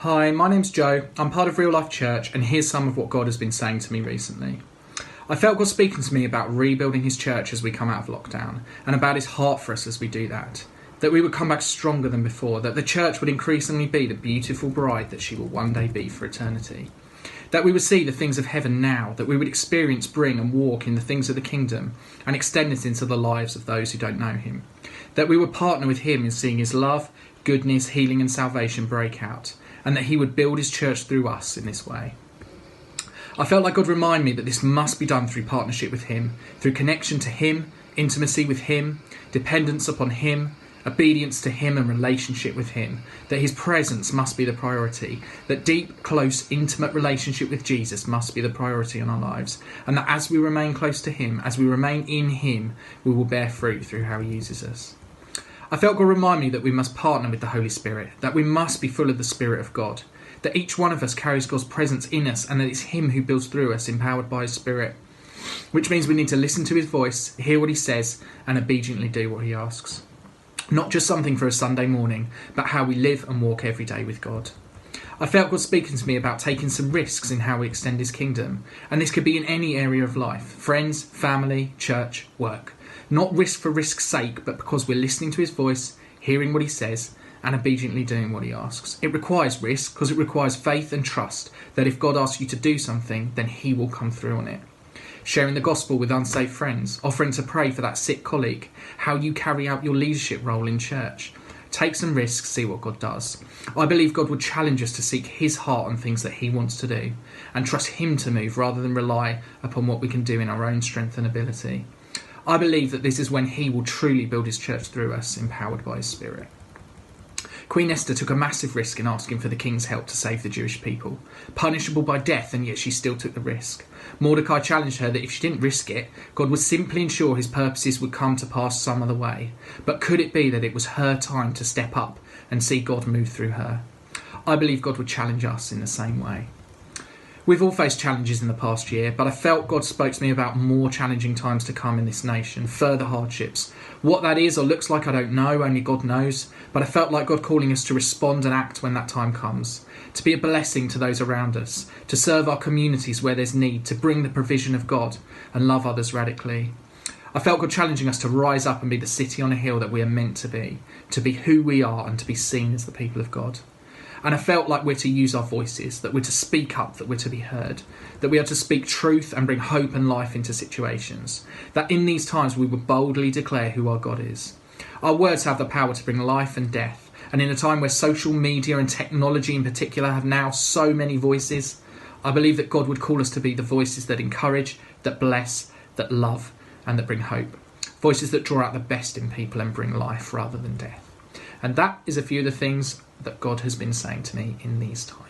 Hi, my name's Joe. I'm part of Real Life Church, and here's some of what God has been saying to me recently. I felt God speaking to me about rebuilding his church as we come out of lockdown, and about his heart for us as we do that. That we would come back stronger than before, that the church would increasingly be the beautiful bride that she will one day be for eternity. That we would see the things of heaven now, that we would experience, bring and walk in the things of the kingdom, and extend it into the lives of those who don't know him. That we would partner with him in seeing his love, goodness, healing and salvation break out, and that he would build his church through us in this way. I felt like God reminded me that this must be done through partnership with him, through connection to him, intimacy with him, dependence upon him, obedience to him and relationship with him, that his presence must be the priority, that deep, close, intimate relationship with Jesus must be the priority in our lives, and that as we remain close to him, as we remain in him, we will bear fruit through how he uses us. I felt God remind me that we must partner with the Holy Spirit, that we must be full of the Spirit of God, that each one of us carries God's presence in us and that it's him who builds through us, empowered by his Spirit. Which means we need to listen to his voice, hear what he says, and obediently do what he asks. Not just something for a Sunday morning, but how we live and walk every day with God. I felt God speaking to me about taking some risks in how we extend his kingdom, and this could be in any area of life: friends, family, church, work. Not risk for risk's sake, but because we're listening to his voice, hearing what he says, and obediently doing what he asks. It requires risk because it requires faith and trust that if God asks you to do something, then he will come through on it. Sharing the gospel with unsaved friends, offering to pray for that sick colleague, how you carry out your leadership role in church. Take some risks, see what God does. I believe God would challenge us to seek his heart on things that he wants to do and trust him to move rather than rely upon what we can do in our own strength and ability. I believe that this is when he will truly build his church through us, empowered by his Spirit. Queen Esther took a massive risk in asking for the king's help to save the Jewish people, punishable by death, and yet she still took the risk. Mordecai challenged her that if she didn't risk it, God would simply ensure his purposes would come to pass some other way. But could it be that it was her time to step up and see God move through her? I believe God would challenge us in the same way. We've all faced challenges in the past year, but I felt God spoke to me about more challenging times to come in this nation, further hardships. What that is or looks like, I don't know, only God knows, but I felt like God calling us to respond and act when that time comes, to be a blessing to those around us, to serve our communities where there's need, to bring the provision of God and love others radically. I felt God challenging us to rise up and be the city on a hill that we are meant to be who we are and to be seen as the people of God. And I felt like we're to use our voices, that we're to speak up, that we're to be heard, that we are to speak truth and bring hope and life into situations, that in these times we would boldly declare who our God is. Our words have the power to bring life and death, and in a time where social media and technology in particular have now so many voices, I believe that God would call us to be the voices that encourage, that bless, that love, and that bring hope. Voices that draw out the best in people and bring life rather than death. And that is a few of the things that God has been saying to me in these times.